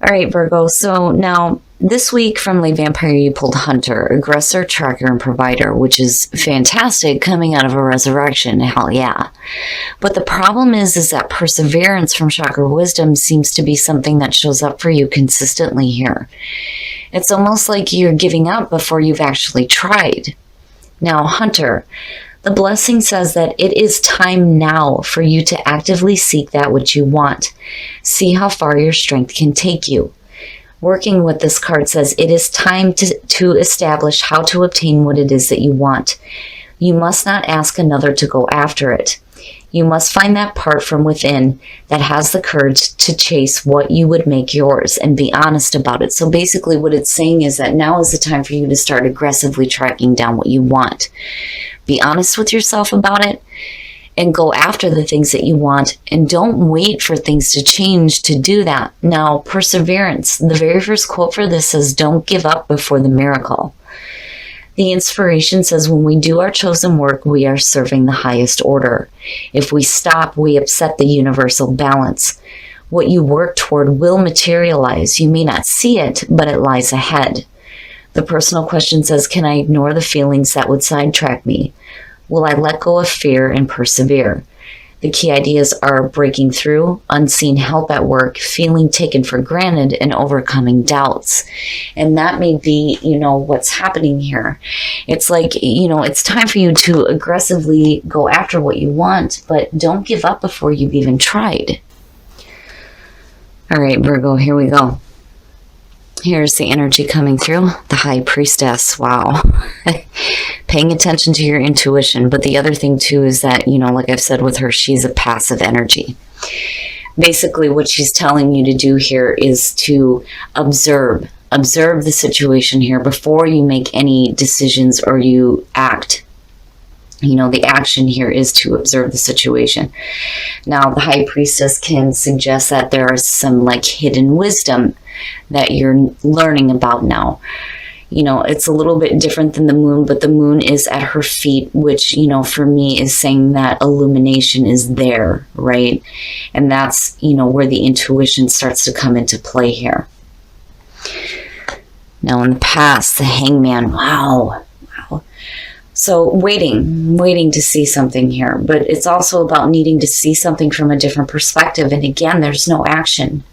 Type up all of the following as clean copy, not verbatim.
All right, Virgo. So now this week from Late Vampire, you pulled Hunter, Aggressor, Tracker, and Provider, which is fantastic coming out of a resurrection. Hell yeah. But the problem is that Perseverance from Chakra Wisdom seems to be something that shows up for you consistently here. It's almost like you're giving up before you've actually tried. Now, Hunter, the blessing says that it is time now for you to actively seek that which you want. See how far your strength can take you. Working with this card says it is time to establish how to obtain what it is that you want. You must not ask another to go after it. You must find that part from within that has the courage to chase what you would make yours and be honest about it. So basically what it's saying is that now is the time for you to start aggressively tracking down what you want. Be honest with yourself about it and go after the things that you want, and don't wait for things to change to do that. Now, Perseverance, the very first quote for this says, don't give up before the miracle. The inspiration says, when we do our chosen work, we are serving the highest order. If we stop, we upset the universal balance. What you work toward will materialize. You may not see it, but it lies ahead. The personal question says, can I ignore the feelings that would sidetrack me? Will I let go of fear and persevere? The key ideas are breaking through, unseen help at work, feeling taken for granted, and overcoming doubts. And that may be, what's happening here. It's like, it's time for you to aggressively go after what you want, but don't give up before you've even tried. All right, Virgo, here we go. Here's the energy coming through. The High Priestess. Wow. Paying attention to your intuition. But the other thing, too, is that, like I've said with her, she's a passive energy. Basically, what she's telling you to do here is to observe. Observe the situation here before you make any decisions or you act. The action here is to observe the situation. Now, the High Priestess can suggest that there is some hidden wisdom that you're learning about now. It's a little bit different than the moon, but the moon is at her feet, which, for me is saying that illumination is there, right? And that's, where the intuition starts to come into play here. Now, in the past, the Hangman, wow. So waiting to see something here, but it's also about needing to see something from a different perspective. And again, there's no action.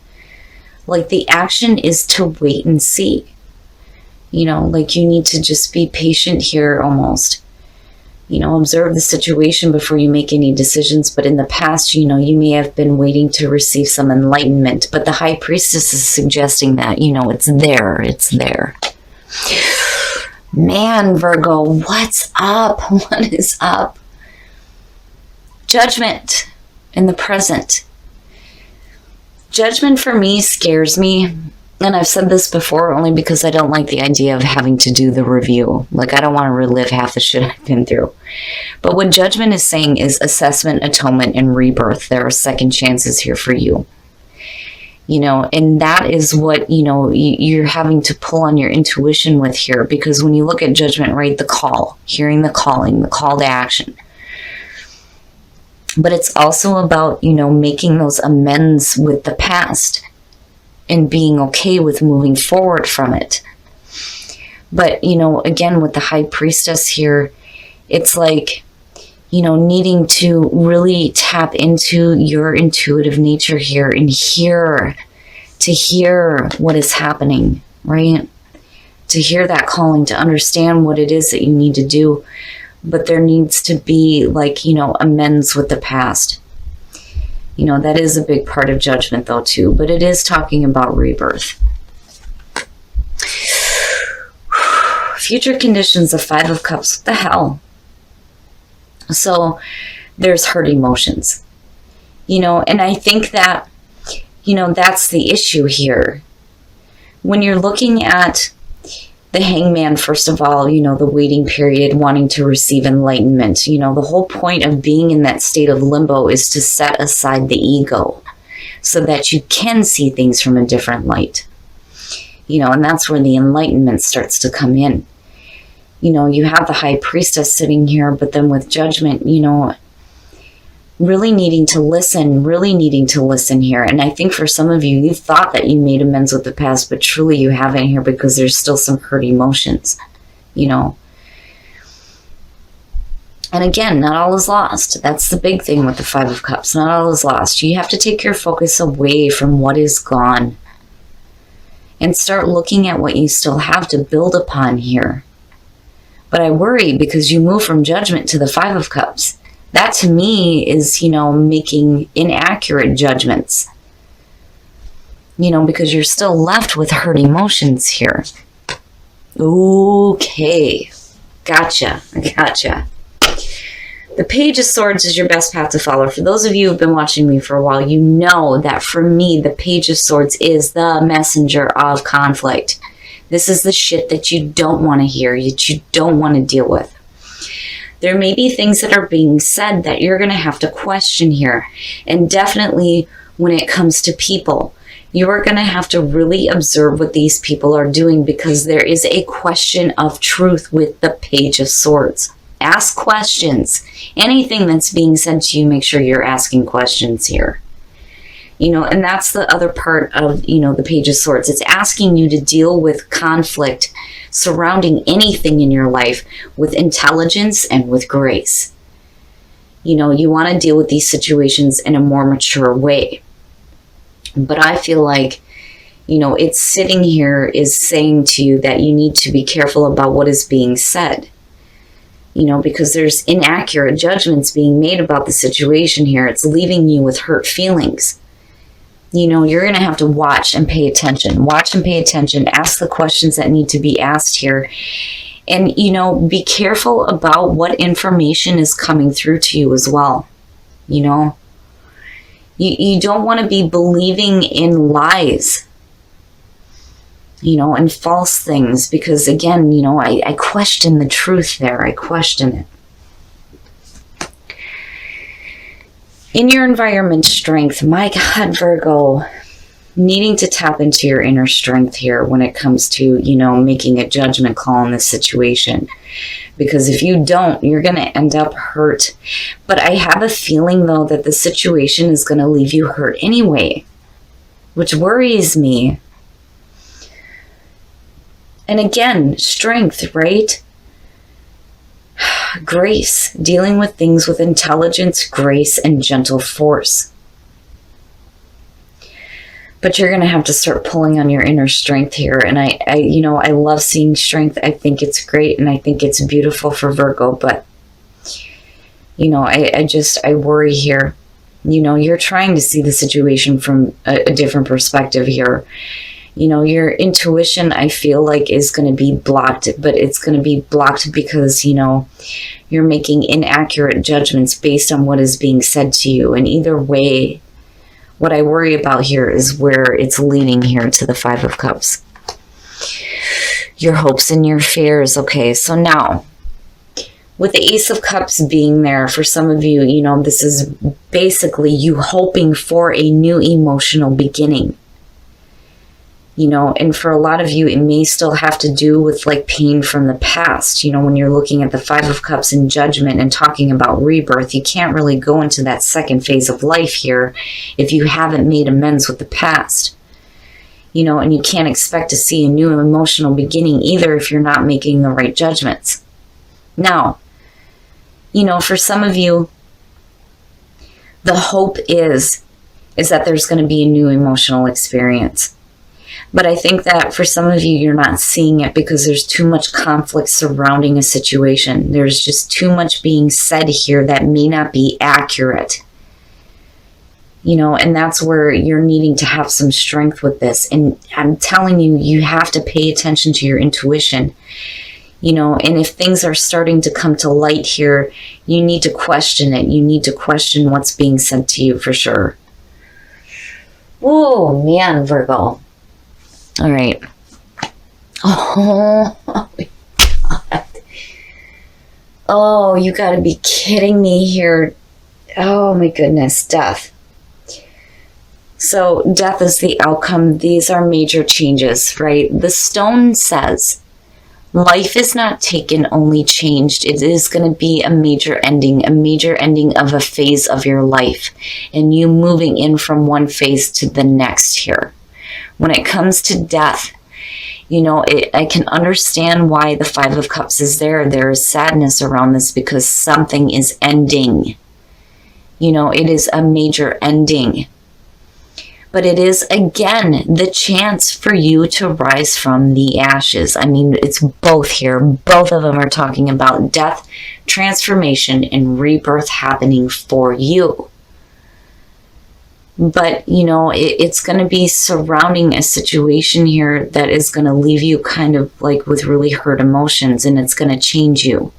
The action is to wait and see. You need to just be patient here almost. Observe the situation before you make any decisions. But in the past, you may have been waiting to receive some enlightenment. But the High Priestess is suggesting that, it's there. It's there. Man, Virgo, what's up? What is up? Judgment in the present. Judgment for me scares me. And I've said this before only because I don't like the idea of having to do the review. I don't want to relive half the shit I've been through. But what judgment is saying is assessment, atonement, and rebirth. There are second chances here for you. And that is what, you're having to pull on your intuition with here. Because when you look at judgment, right, the call, hearing the calling, the call to action. But it's also about, making those amends with the past and being okay with moving forward from it. But, again, with the High Priestess here, it's needing to really tap into your intuitive nature here and hear what is happening, right? To hear that calling, to understand what it is that you need to do. But there needs to be amends with the past. That is a big part of judgment though too, but it is talking about rebirth. Future conditions, the Five of Cups, what the hell? So there's hurt emotions, and I think that, that's the issue here. When you're looking at the Hangman, first of all, the waiting period, wanting to receive enlightenment, the whole point of being in that state of limbo is to set aside the ego so that you can see things from a different light, and that's where the enlightenment starts to come in. You have the High Priestess sitting here, but then with judgment, really needing to listen here. And I think for some of you, you thought that you made amends with the past, but truly you haven't here, because there's still some hurt emotions, you know. And again, not all is lost. That's the big thing with the Five of Cups. Not all is lost. You have to take your focus away from what is gone and start looking at what you still have to build upon here. But I worry because you move from Judgment to the Five of Cups. That to me is, you know, making inaccurate judgments. You know, because you're still left with hurt emotions here. Okay. Gotcha. The Page of Swords is your best path to follow. For those of you who've been watching me for a while, you know that for me, the Page of Swords is the messenger of conflict. This is the shit that you don't want to hear, that you don't want to deal with. There may be things that are being said that you're going to have to question here. And definitely when it comes to people, you are going to have to really observe what these people are doing, because there is a question of truth with the Page of Swords. Ask questions. Anything that's being said to you, make sure you're asking questions here. You know, and that's the other part of, you know, the Page of Swords. It's asking you to deal with conflict surrounding anything in your life with intelligence and with grace. You know, you want to deal with these situations in a more mature way. But I feel like, you know, it's sitting here is saying to you that you need to be careful about what is being said. You know, because there's inaccurate judgments being made about the situation here. It's leaving you with hurt feelings. You know, you're going to have to watch and pay attention. Watch and pay attention. Ask the questions that need to be asked here. And, you know, be careful about what information is coming through to you as well. You know, you don't want to be believing in lies, you know, and false things, because again, you know, I question the truth there. I question it. In your environment strength, my God, Virgo, needing to tap into your inner strength here when it comes to, you know, making a judgment call in this situation. Because if you don't, you're going to end up hurt. But I have a feeling, though, that the situation is going to leave you hurt anyway, which worries me. And again, strength, right? Grace, dealing with things with intelligence, grace, and gentle force. But you're going to have to start pulling on your inner strength here. And I you know, I love seeing strength. I think it's great, and I think it's beautiful for Virgo. But, you know, I worry here. You know, you're trying to see the situation from a different perspective here. You know, your intuition, I feel like, is going to be blocked, but it's going to be blocked because, you know, you're making inaccurate judgments based on what is being said to you. And either way, what I worry about here is where it's leading here to the Five of Cups. Your hopes and your fears. Okay, so now, with the Ace of Cups being there, for some of you, you know, this is basically you hoping for a new emotional beginning. You know, and for a lot of you, it may still have to do with like pain from the past. You know, when you're looking at the Five of Cups in Judgment and talking about rebirth, you can't really go into that second phase of life here if you haven't made amends with the past. You know, and you can't expect to see a new emotional beginning either if you're not making the right judgments. Now, you know, for some of you, the hope is that there's going to be a new emotional experience. But I think that for some of you, you're not seeing it because there's too much conflict surrounding a situation. There's just too much being said here that may not be accurate. You know, and that's where you're needing to have some strength with this. And I'm telling you, you have to pay attention to your intuition. You know, and if things are starting to come to light here, you need to question it. You need to question what's being said to you for sure. Oh, man, Virgo. All right. Oh, my God. Oh, you got to be kidding me here. Oh, my goodness. Death. So death is the outcome. These are major changes, right? The stone says, Life is not taken, only changed. It is going to be a major ending of a phase of your life, and you moving in from one phase to the next here. When it comes to death, I can understand why the Five of Cups is there. There is sadness around this because something is ending. It is a major ending. But it is, again, the chance for you to rise from the ashes. I mean, it's both here. Both of them are talking about death, transformation, and rebirth happening for you. But, it's going to be surrounding a situation here that is going to leave you kind of like with really hurt emotions, and it's going to change you.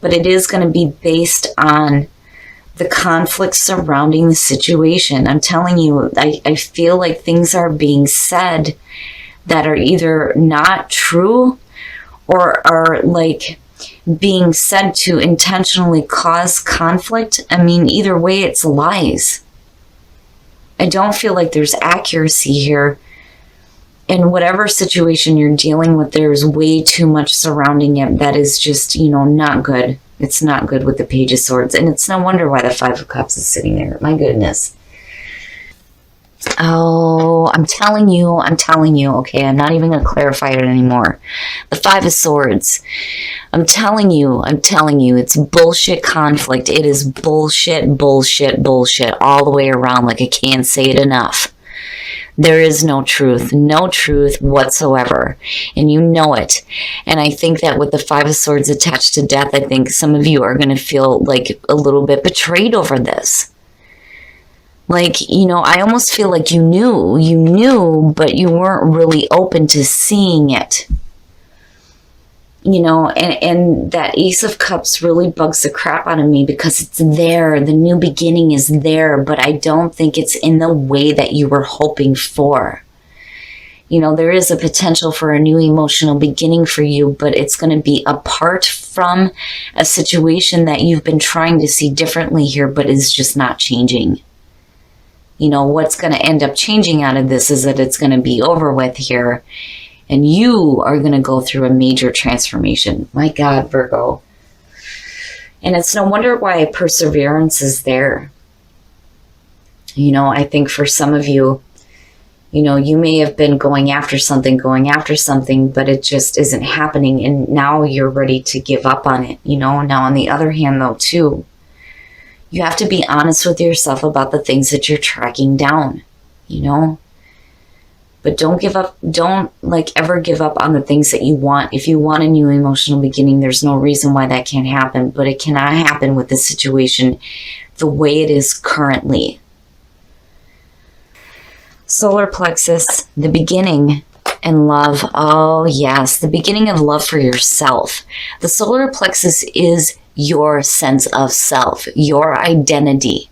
But it is going to be based on the conflict surrounding the situation. I'm telling you, I feel like things are being said that are either not true or are like being said to intentionally cause conflict. I mean, either way, it's lies. I don't feel like there's accuracy here. In whatever situation you're dealing with, there's way too much surrounding it that is just, not good. It's not good with the Page of Swords. And it's no wonder why the Five of Cups is sitting there. My goodness. Oh, I'm telling you. Okay, I'm not even going to clarify it anymore. The Five of Swords. I'm telling you. It's bullshit conflict. It is bullshit all the way around. Like, I can't say it enough. There is no truth whatsoever. And you know it. And I think that with the Five of Swords attached to death, I think some of you are going to feel like a little bit betrayed over this. Like, I almost feel like you knew, but you weren't really open to seeing it. And that Ace of Cups really bugs the crap out of me because it's there. The new beginning is there, but I don't think it's in the way that you were hoping for. There is a potential for a new emotional beginning for you, but it's going to be apart from a situation that you've been trying to see differently here, but is just not changing. What's going to end up changing out of this is that it's going to be over with here. And you are going to go through a major transformation. My God, Virgo. And it's no wonder why perseverance is there. I think for some of you, you may have been going after something, but it just isn't happening. And now you're ready to give up on it. Now on the other hand, though, too, you have to be honest with yourself about the things that you're tracking down, But don't give up. Don't ever give up on the things that you want. If you want a new emotional beginning, there's no reason why that can't happen. But it cannot happen with this situation the way it is currently. Solar plexus, the beginning and love. Oh yes, the beginning of love for yourself. The solar plexus is your sense of self, your identity,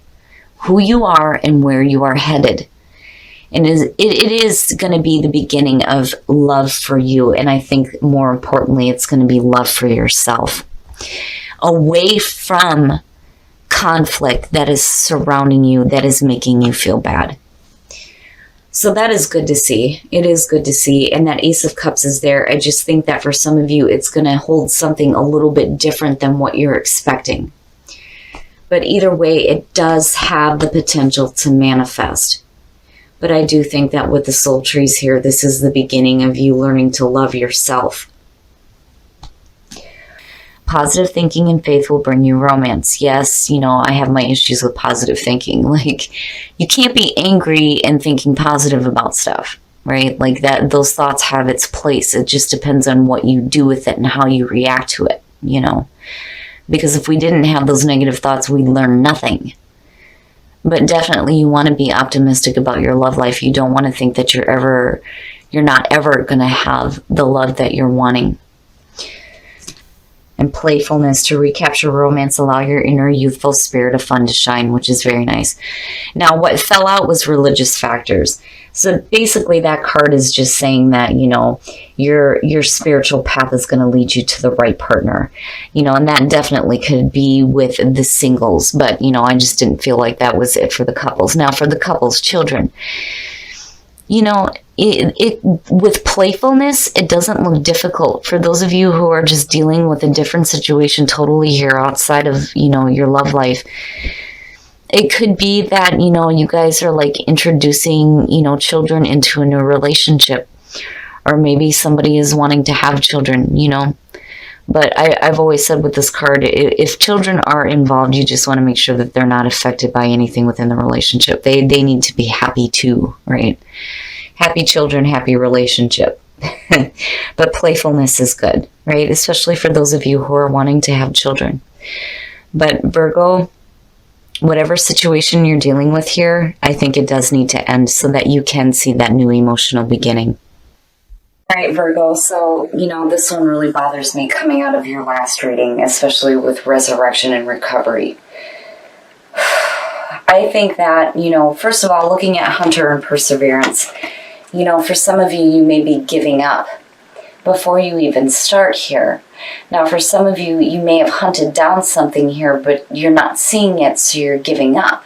who you are and where you are headed. And it is going to be the beginning of love for you. And I think more importantly, it's going to be love for yourself. Away from conflict that is surrounding you, that is making you feel bad. So that is good to see. It is good to see. And that Ace of Cups is there. I just think that for some of you, it's going to hold something a little bit different than what you're expecting. But either way, it does have the potential to manifest. But I do think that with the soul trees here, this is the beginning of you learning to love yourself. Positive thinking and faith will bring you romance. Yes, I have my issues with positive thinking. You can't be angry and thinking positive about stuff, right? Those thoughts have its place. It just depends on what you do with it and how you react to it, Because if we didn't have those negative thoughts, we'd learn nothing. But definitely you want to be optimistic about your love life. You don't want to think that you're not ever going to have the love that you're wanting. And playfulness to recapture romance, allow your inner youthful spirit of fun to shine, which is very nice. Now, what fell out was religious factors. So basically that card is just saying that, your spiritual path is going to lead you to the right partner, and that definitely could be with the singles. But, I just didn't feel like that was it for the couples. Now, for the couples, children, you know, it with playfulness, it doesn't look difficult. For those of you who are just dealing with a different situation totally here outside of, you know, your love life, it could be that, you know, you guys are like introducing, you know, children into a new relationship, or maybe somebody is wanting to have children, you know. But I've always said with this card, if children are involved, you just want to make sure that they're not affected by anything within the relationship. They need to be happy too, right? Happy children, happy relationship. But playfulness is good, right? Especially for those of you who are wanting to have children. But Virgo, whatever situation you're dealing with here, I think it does need to end so that you can see that new emotional beginning. All right, Virgo, so, you know, this one really bothers me coming out of your last reading, especially with resurrection and recovery. I think that, you know, first of all, looking at Hunter and perseverance, you know, for some of you, you may be giving up before you even start here. Now, for some of you, you may have hunted down something here, but you're not seeing it, so you're giving up.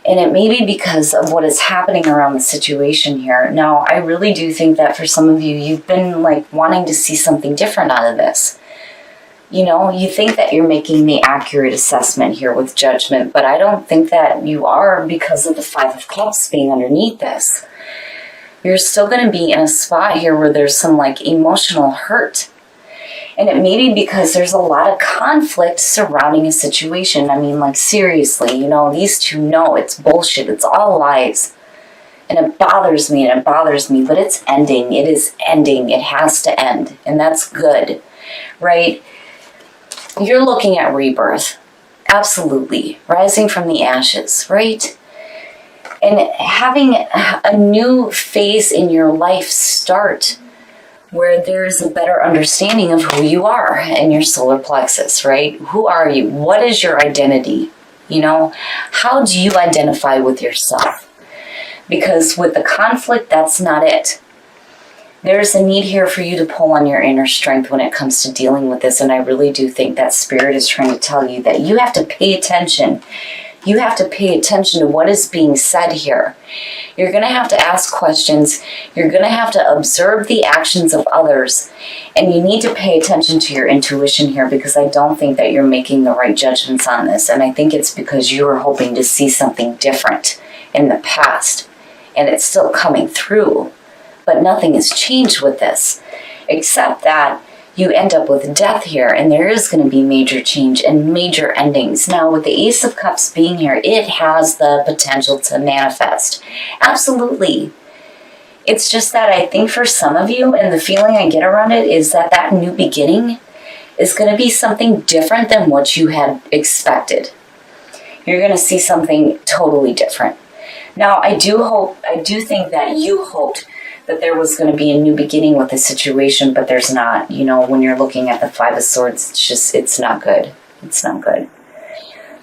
And it may be because of what is happening around the situation here. Now, I really do think that for some of you, you've been like wanting to see something different out of this. You know, you think that you're making the accurate assessment here with judgment, but I don't think that you are because of the Five of Cups being underneath this. You're still going to be in a spot here where there's some like emotional hurt. And it may be because there's a lot of conflict surrounding a situation. I mean, like, seriously, you know, these two know it's bullshit. It's all lies. And it bothers me, but it's ending. It is ending. It has to end. And that's good, right? You're looking at rebirth. Absolutely. Rising from the ashes, right? And having a new phase in your life start where there's a better understanding of who you are and your solar plexus, right? Who are you? What is your identity? You know, how do you identify with yourself? Because with the conflict, that's not it. There's a need here for you to pull on your inner strength when it comes to dealing with this. And I really do think that Spirit is trying to tell you that you have to pay attention. You have to pay attention to what is being said here. You're going to have to ask questions. You're going to have to observe the actions of others. And you need to pay attention to your intuition here, because I don't think that you're making the right judgments on this. And I think it's because you were hoping to see something different in the past. And it's still coming through. But nothing has changed with this, except that you end up with death here, and there is going to be major change and major endings. Now, with the Ace of Cups being here, it has the potential to manifest. Absolutely. It's just that I think for some of you, and the feeling I get around it, is that that new beginning is going to be something different than what you had expected. You're going to see something totally different. Now, I do think that you hoped that there was going to be a new beginning with the situation, but there's not. You know, when you're looking at the Five of Swords, it's not good. It's not good.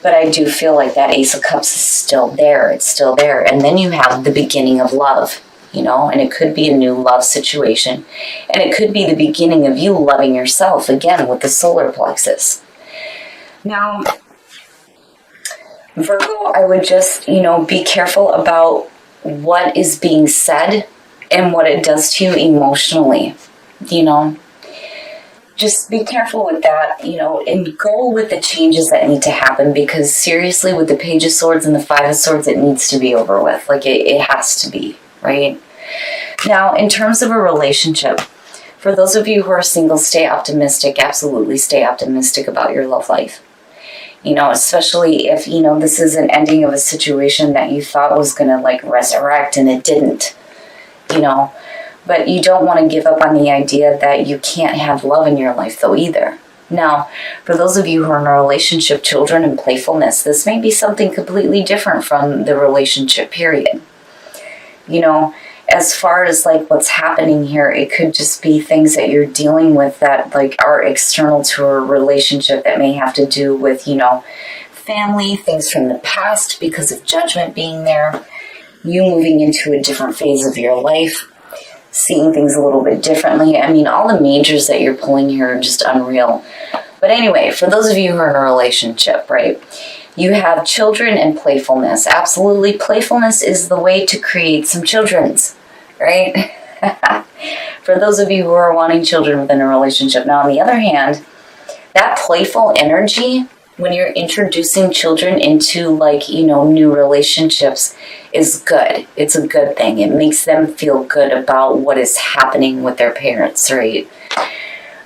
But I do feel like that Ace of Cups is still there. It's still there. And then you have the beginning of love, you know, and it could be a new love situation. And it could be the beginning of you loving yourself, again, with the solar plexus. Now, Virgo, I would just, you know, be careful about what is being said and what it does to you emotionally, you know. Just be careful with that, you know, and go with the changes that need to happen, because seriously, with the Page of Swords and the Five of Swords, it needs to be over with. Like, it has to be, right? Now, in terms of a relationship, for those of you who are single, stay optimistic. Absolutely stay optimistic about your love life. You know, especially if, you know, this is an ending of a situation that you thought was going to, like, resurrect, and it didn't. You know, but you don't want to give up on the idea that you can't have love in your life, though, either. Now, for those of you who are in a relationship, children, and playfulness, this may be something completely different from the relationship period. You know, as far as, like, what's happening here, it could just be things that you're dealing with that, like, are external to a relationship that may have to do with, you know, family, things from the past because of judgment being there. You moving into a different phase of your life, seeing things a little bit differently. I mean, all the majors that you're pulling here are just unreal. But anyway, for those of you who are in a relationship, right, you have children and playfulness. Absolutely, playfulness is the way to create some children's, right? For those of you who are wanting children within a relationship. Now, on the other hand, that playful energy, when you're introducing children into, like, new relationships, is good. It's a good thing. It makes them feel good about what is happening with their parents, right?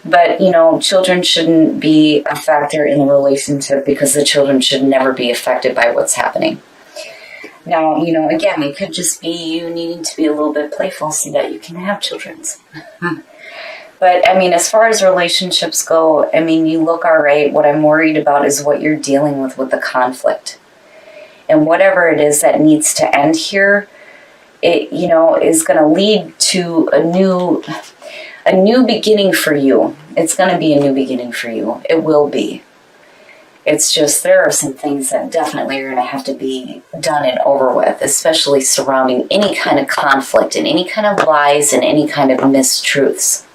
But, children shouldn't be a factor in the relationship, because the children should never be affected by what's happening. Now, again, it could just be you needing to be a little bit playful so that you can have children. But, as far as relationships go, you look all right. What I'm worried about is what you're dealing with the conflict. And whatever it is that needs to end here, it, is going to lead to a new beginning for you. It's going to be a new beginning for you. It will be. It's just, there are some things that definitely are going to have to be done and over with, especially surrounding any kind of conflict and any kind of lies and any kind of mistruths.